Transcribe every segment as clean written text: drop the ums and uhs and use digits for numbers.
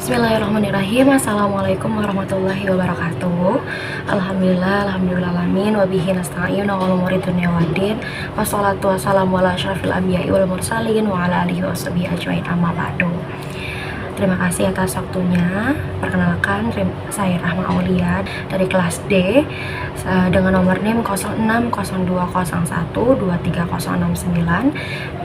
Bismillahirrahmanirrahim. Assalamualaikum warahmatullahi wabarakatuh. Alhamdulillahalamin wabihi nasta'in wa ala umuri dunya waddin. Wassalatu wassalamu ala asyrafil anbiya'i wal mursalin wa ala alihi washabihi ajmain amma ba'du. Terima kasih atas waktunya. Perkenalkan, saya Rahma Aulia dari kelas D dengan nomor NIM 0602012309.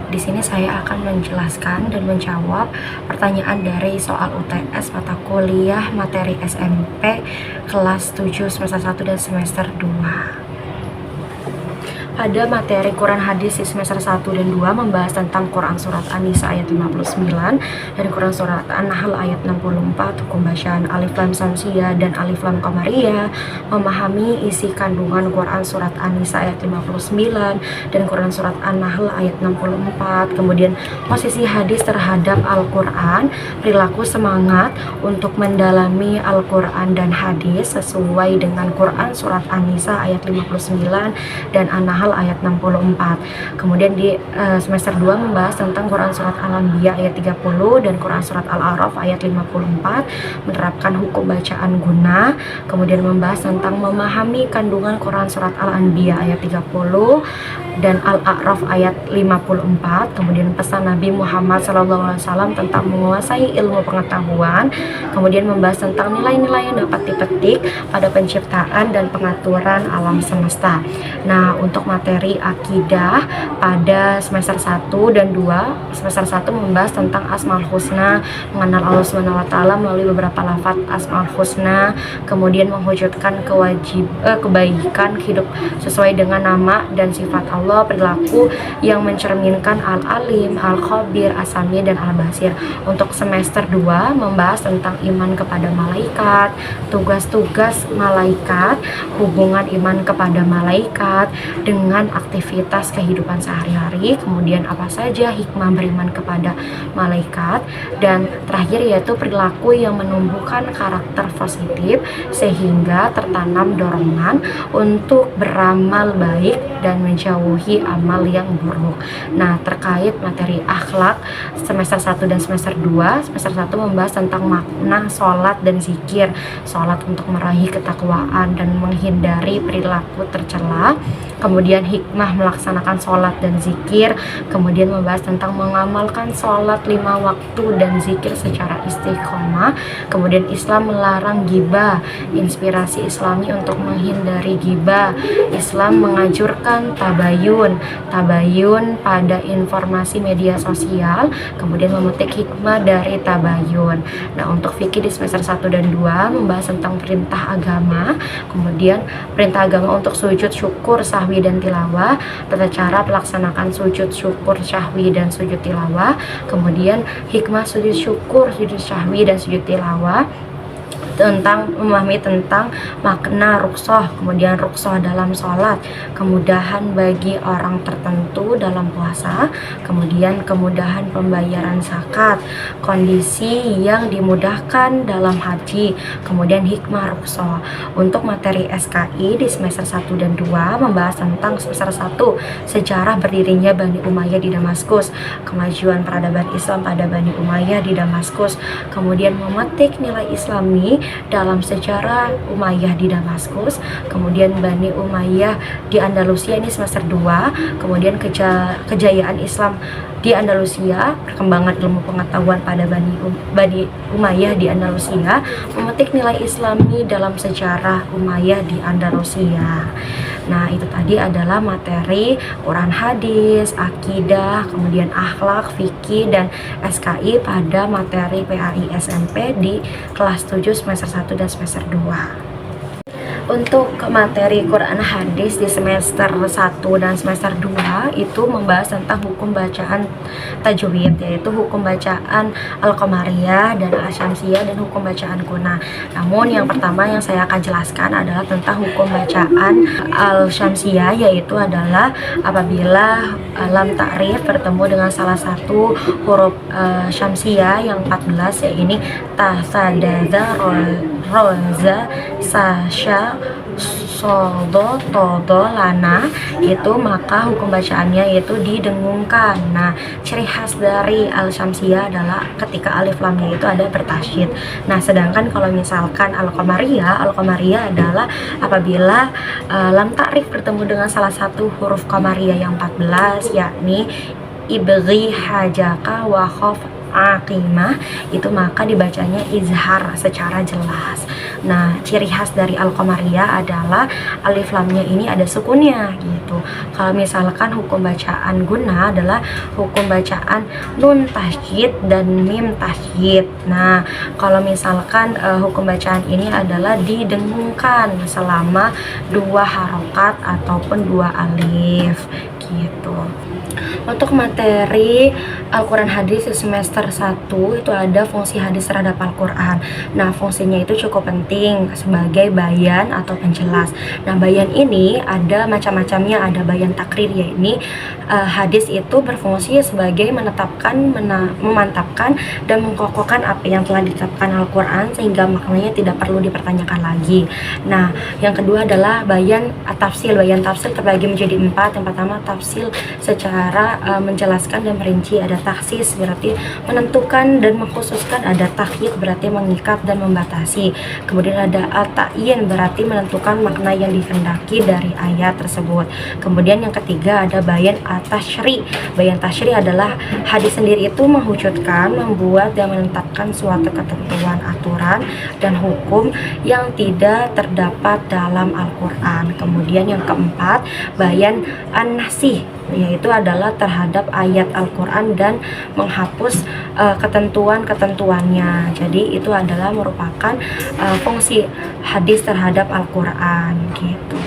Di sini saya akan menjelaskan dan menjawab pertanyaan dari soal UTS mata kuliah materi SMP kelas 7 semester 1 dan semester 2. Pada materi Quran Hadis di semester 1 dan 2 membahas tentang Quran Surat An-Nisa ayat 59 dan Quran Surat An-Nahl ayat 64, hukum bacaan Alif Lam Samsiyah dan Alif Lam Qamariyah, memahami isi kandungan Quran Surat An-Nisa ayat 59 dan Quran Surat An-Nahl ayat 64, kemudian posisi hadis terhadap Al-Quran, perilaku semangat untuk mendalami Al-Quran dan hadis sesuai dengan Quran Surat An-Nisa ayat 59 dan An-Nahl ayat 64. Kemudian di semester 2 membahas tentang Quran Surat Al-Anbiya ayat 30 dan Quran Surat Al-A'raf ayat 54, menerapkan hukum bacaan guna. Kemudian membahas tentang memahami kandungan Quran Surat Al-Anbiya ayat 30 dan Al-A'raf ayat 54. Kemudian pesan Nabi Muhammad SAW tentang menguasai ilmu pengetahuan. Kemudian membahas tentang nilai-nilai yang dapat dipetik pada penciptaan dan pengaturan alam semesta. Nah, untuk materi akidah pada semester 1 dan 2, semester 1 membahas tentang Asmaul Husna, mengenal Allah Subhanahu wa taala melalui beberapa lafaz Asmaul Husna, kemudian mewujudkan kebaikan hidup sesuai dengan nama dan sifat Allah, perilaku yang mencerminkan Al-Alim, Al-Khabir, As-Sami dan Al-Basir. Untuk semester 2 membahas tentang iman kepada malaikat, tugas-tugas malaikat, hubungan iman kepada malaikat dengan aktivitas kehidupan sehari-hari, kemudian apa saja hikmah beriman kepada malaikat, dan terakhir yaitu perilaku yang menumbuhkan karakter positif sehingga tertanam dorongan untuk beramal baik dan menjauhi amal yang buruk. Nah, terkait materi akhlak semester 1 dan semester 2, semester 1 membahas tentang makna sholat dan zikir, sholat untuk meraih ketakwaan dan menghindari perilaku tercela, kemudian hikmah melaksanakan sholat dan zikir, kemudian membahas tentang mengamalkan sholat 5 waktu dan zikir secara istiqomah, kemudian Islam melarang ghibah, inspirasi Islami untuk menghindari ghibah, Islam menganjurkan tabayun pada informasi media sosial, kemudian memetik hikmah dari tabayun. Nah, untuk fikih di semester 1 dan 2 membahas tentang perintah agama, kemudian perintah agama untuk sujud syukur, sahwi dan tilawah, tata cara melaksanakan sujud syukur, syahwi dan sujud tilawah, kemudian hikmah sujud syukur, sujud syahwi dan sujud tilawah, tentang memahami tentang makna rukhsah, kemudian rukhsah dalam sholat, kemudahan bagi orang tertentu dalam puasa, kemudian kemudahan pembayaran zakat, kondisi yang dimudahkan dalam haji, kemudian hikmah rukhsah. Untuk materi SKI di semester 1 dan 2 membahas tentang semester 1 sejarah berdirinya Bani Umayyah di Damaskus, kemajuan peradaban Islam pada Bani Umayyah di Damaskus, kemudian memetik nilai Islami dalam sejarah Umayyah di Damaskus, kemudian Bani Umayyah di Andalusia ini semester 2, kemudian kejayaan Islam di Andalusia, perkembangan ilmu pengetahuan pada Bani Umayyah di Andalusia, memetik nilai Islami dalam sejarah Umayyah di Andalusia. Nah, itu tadi adalah materi Quran Hadis, akidah, kemudian akhlak, fikih, dan SKI pada materi PAI SMP di kelas 7 semester 1 dan semester 2. Untuk materi Quran Hadis di semester 1 dan semester 2 itu membahas tentang hukum bacaan tajwid, yaitu hukum bacaan Al-Qamariyah dan Al-Syamsiyah dan hukum bacaan guna. Namun yang pertama yang saya akan jelaskan adalah tentang hukum bacaan Al-Syamsiyah, yaitu adalah apabila lam ta'rif bertemu dengan salah satu huruf Syamsiyah yang 14, yaitu ta, sa, da, za, ro, roza sasha sodo todo lana, itu maka hukum bacaannya yaitu didengungkan. Nah, ciri khas dari al-syamsiyah adalah ketika alif lamnya itu ada bertasydid. Nah, sedangkan kalau misalkan al-qamariyah adalah apabila lam ta'rif bertemu dengan salah satu huruf qamariyah yang 14, yakni ibghi hajaka wa khaf aqimah, itu maka dibacanya izhar secara jelas. Nah, ciri khas dari al-qamariyah adalah alif lamnya ini ada sukunnya gitu. Kalau misalkan hukum bacaan guna adalah hukum bacaan nun tasydid dan mim tasydid. Nah, kalau misalkan hukum bacaan ini adalah didengungkan selama 2 harokat ataupun 2 alif gitu. Untuk materi Al-Quran Hadis semester 1 itu ada fungsi hadis terhadap Al-Quran. Nah, fungsinya itu cukup penting sebagai bayan atau penjelas. Nah, bayan ini ada macam-macamnya, ada bayan takrir, yakni hadis itu berfungsi sebagai menetapkan, memantapkan dan mengkokohkan apa yang telah ditetapkan Al-Quran sehingga maknanya tidak perlu dipertanyakan lagi. Nah, yang kedua adalah bayan tafsil. Bayan tafsil terbagi menjadi 4. Yang pertama tafsil secara menjelaskan dan merinci, ada taksis berarti menentukan dan mengkhususkan, ada takyid berarti mengikat dan membatasi, kemudian ada al-ta'yin berarti menentukan makna yang dikehendaki dari ayat tersebut. Kemudian yang ketiga ada bayan at-tasyri. Bayan tasyri adalah hadis sendiri itu mewujudkan, membuat dan menetapkan suatu ketentuan, aturan dan hukum yang tidak terdapat dalam Al-Quran. Kemudian yang keempat bayan an-nasih, yaitu adalah terhadap ayat Al-Quran dan menghapus ketentuan-ketentuannya. Jadi itu adalah merupakan fungsi hadis terhadap Al-Quran gitu.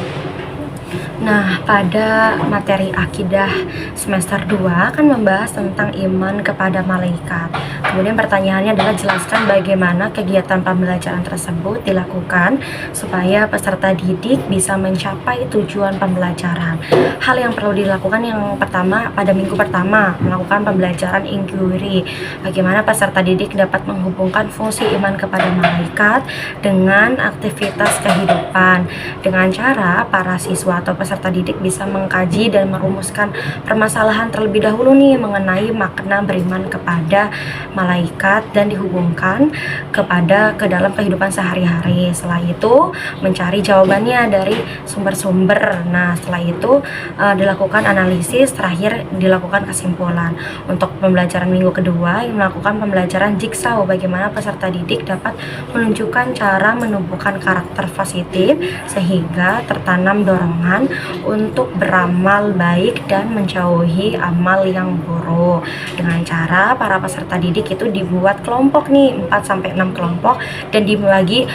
Nah, pada materi akidah semester 2 akan membahas tentang iman kepada malaikat. Kemudian pertanyaannya adalah jelaskan bagaimana kegiatan pembelajaran tersebut dilakukan supaya peserta didik bisa mencapai tujuan pembelajaran. Hal yang perlu dilakukan yang pertama, pada minggu pertama melakukan pembelajaran inquiry. Bagaimana peserta didik dapat menghubungkan fungsi iman kepada malaikat dengan aktivitas kehidupan dengan cara para siswa atau peserta didik bisa mengkaji dan merumuskan permasalahan terlebih dahulu nih mengenai makna beriman kepada malaikat dan dihubungkan ke dalam kehidupan sehari-hari. Setelah itu mencari jawabannya dari sumber-sumber. Nah, setelah itu dilakukan analisis, terakhir dilakukan kesimpulan. Untuk pembelajaran minggu kedua yang melakukan pembelajaran jigsaw, bagaimana peserta didik dapat menunjukkan cara menumbuhkan karakter positif sehingga tertanam dorongan untuk beramal baik dan menjauhi amal yang buruk. Dengan cara para peserta didik itu dibuat kelompok nih, 4-6 kelompok, dan dibagi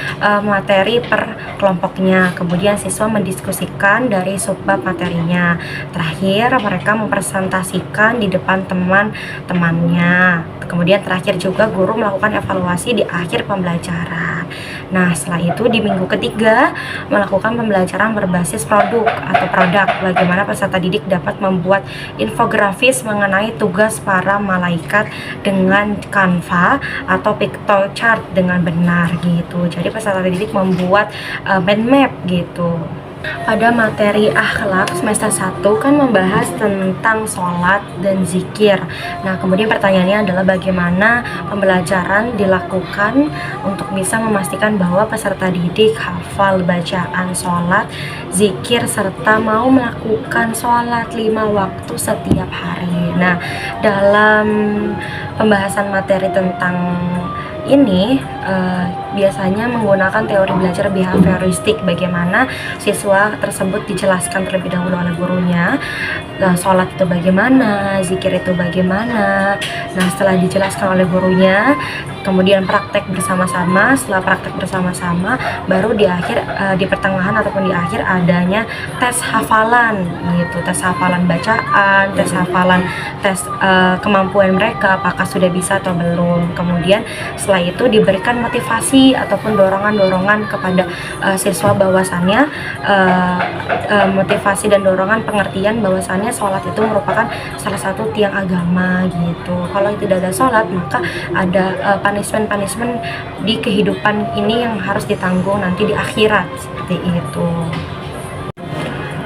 materi per kelompoknya. Kemudian siswa mendiskusikan dari subbab materinya. Terakhir mereka mempresentasikan di depan teman-temannya. Kemudian terakhir juga guru melakukan evaluasi di akhir pembelajaran. Nah, setelah itu di minggu ketiga melakukan pembelajaran berbasis produk. Bagaimana peserta didik dapat membuat infografis mengenai tugas para malaikat dengan Canva atau pictochart dengan benar gitu. Jadi peserta didik membuat mind map gitu. Pada materi akhlak semester 1 kan membahas tentang sholat dan zikir. Nah, kemudian pertanyaannya adalah bagaimana pembelajaran dilakukan untuk bisa memastikan bahwa peserta didik hafal bacaan sholat, zikir, serta mau melakukan sholat 5 waktu setiap hari. Nah, dalam pembahasan materi tentang ini biasanya menggunakan teori belajar behavioristik, bagaimana siswa tersebut dijelaskan terlebih dahulu oleh gurunya, sholat itu bagaimana, zikir itu bagaimana. Nah, setelah dijelaskan oleh gurunya, kemudian praktek bersama-sama. Setelah praktek bersama-sama, baru di akhir di pertengahan ataupun di akhir adanya tes hafalan gitu, tes hafalan bacaan, tes hafalan, tes kemampuan mereka apakah sudah bisa atau belum. Kemudian setelah itu diberikan motivasi motivasi ataupun dorongan-dorongan kepada siswa bahwasannya motivasi dan dorongan pengertian bahwasannya sholat itu merupakan salah satu tiang agama gitu. Kalau tidak ada sholat maka ada punishment di kehidupan ini yang harus ditanggung nanti di akhirat, seperti itu.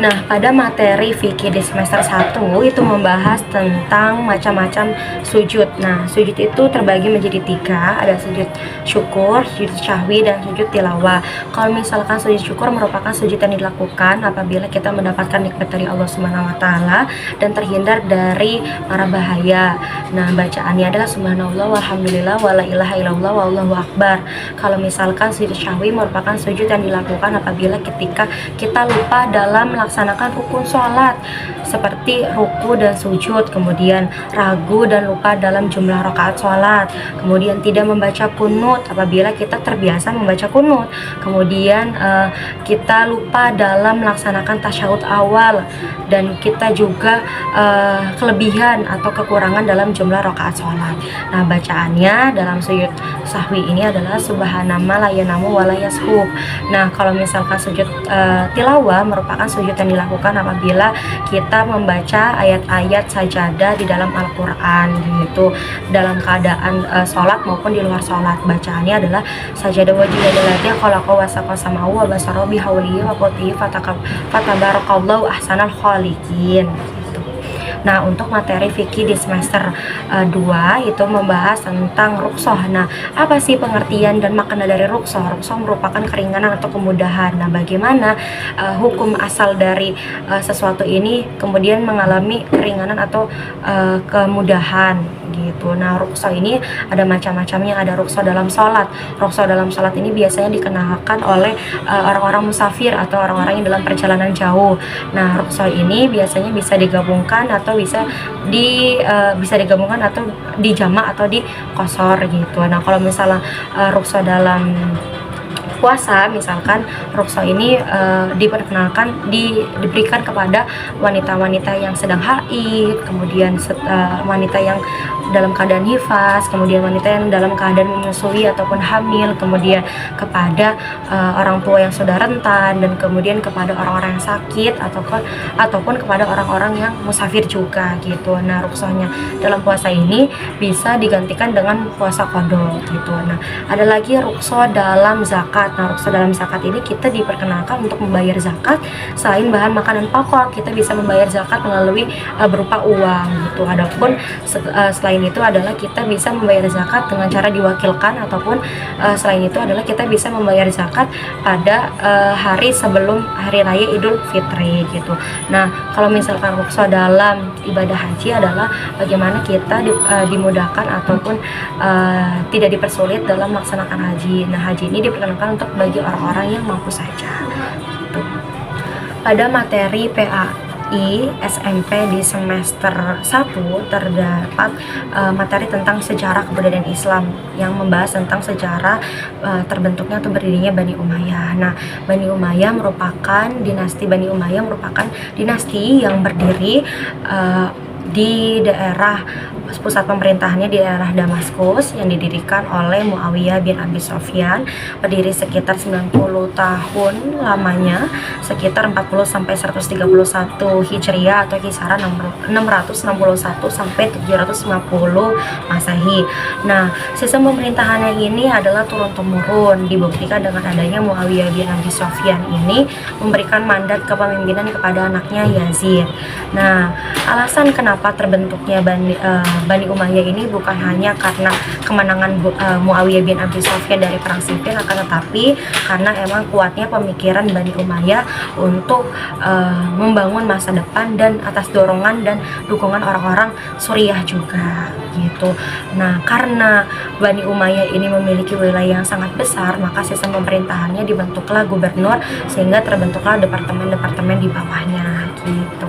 Nah, pada materi fikih di semester 1 itu membahas tentang macam-macam sujud. Nah, sujud itu terbagi menjadi 3, ada sujud syukur, sujud syahwi, dan sujud tilawah. Kalau misalkan sujud syukur merupakan sujud yang dilakukan apabila kita mendapatkan nikmat dari Allah Subhanahu wa taala dan terhindar dari mara bahaya. Nah, bacaannya adalah subhanallah walhamdulillah wala ilaha illallah wallahu akbar. Kalau misalkan sujud syahwi merupakan sujud yang dilakukan apabila ketika kita lupa dalam melaksanakan rukun sholat seperti ruku dan sujud, kemudian ragu dan lupa dalam jumlah rakaat sholat, kemudian tidak membaca kunut apabila kita terbiasa membaca kunut, kemudian kita lupa dalam melaksanakan tasyahud awal, dan kita juga kelebihan atau kekurangan dalam jumlah rakaat sholat. Nah, bacaannya dalam sujud sahwi ini adalah subhanallah la yanamu wa la yashub. Nah, kalau misalkan sujud tilawah merupakan sujud yang dilakukan apabila kita membaca ayat-ayat sajadah di dalam Al-Quran gitu, dalam keadaan sholat maupun di luar sholat. Bacaannya adalah sajadah wajibadilati khalaqa wa saqa sama'u wa basara bihaulihi wa qutihi fatabarakallahu ahsanal khaliqin. Nah, untuk materi fikih di semester 2 itu membahas tentang rukhsah. Nah, apa sih pengertian dan makna dari rukhsah? Rukhsah merupakan keringanan atau kemudahan. Nah, bagaimana hukum asal dari sesuatu ini kemudian mengalami keringanan atau kemudahan gitu. Nah, rukhsah ini ada macam-macamnya. Ada rukhsah dalam sholat. Rukhsah dalam sholat ini biasanya dikenakan oleh orang-orang musafir atau orang-orang yang dalam perjalanan jauh. Nah, rukhsah ini biasanya bisa digabungkan atau bisa digabungkan atau dijamak atau dikosor gitu. Nah, kalau misalnya rukhsah dalam puasa, misalkan rukhsah ini diberikan kepada wanita-wanita yang sedang haid, kemudian wanita yang dalam keadaan nifas, kemudian wanita yang dalam keadaan menyusui ataupun hamil, kemudian kepada orang tua yang sudah rentan, dan kemudian kepada orang-orang yang sakit ataupun kepada orang-orang yang musafir juga gitu. Nah, rukhsahnya dalam puasa ini bisa digantikan dengan puasa qadha gitu. Nah, ada lagi rukhsah dalam zakat. Nah, rukhsah dalam zakat ini kita diperkenalkan untuk membayar zakat selain bahan makanan pokok, kita bisa membayar zakat melalui berupa uang gitu. Adapun selain itu adalah kita bisa membayar zakat dengan cara diwakilkan, ataupun selain itu adalah kita bisa membayar zakat pada hari sebelum hari raya Idul Fitri gitu. Nah, kalau misalkan rukhsah dalam ibadah haji adalah bagaimana kita dimudahkan ataupun tidak dipersulit dalam melaksanakan haji. Nah, haji ini diperkenalkan untuk bagi orang-orang yang mampu saja gitu. Pada materi PAI SMP di semester 1 terdapat materi tentang sejarah kebudayaan Islam yang membahas tentang sejarah terbentuknya atau berdirinya Bani Umayyah. Nah, Bani Umayyah merupakan dinasti yang berdiri di daerah pusat pemerintahannya di daerah Damaskus yang didirikan oleh Muawiyah bin Abi Sufyan, berdiri sekitar 90 tahun lamanya, sekitar 40 sampai 131 Hijriah atau kisaran 661 sampai 750 Masehi. Nah, sistem pemerintahannya ini adalah turun-temurun, dibuktikan dengan adanya Muawiyah bin Abi Sufyan ini memberikan mandat kepemimpinan kepada anaknya Yazid. Nah, alasan kenapa terbentuknya Bani Umayyah ini bukan hanya karena kemenangan Muawiyah bin Abi Sufyan dari perang Siffin, akan tetapi karena emang kuatnya pemikiran Bani Umayyah untuk membangun masa depan dan atas dorongan dan dukungan orang-orang Suriah juga gitu. Nah, karena Bani Umayyah ini memiliki wilayah yang sangat besar, maka sistem pemerintahannya dibentuklah gubernur sehingga terbentuklah departemen-departemen di bawahnya gitu.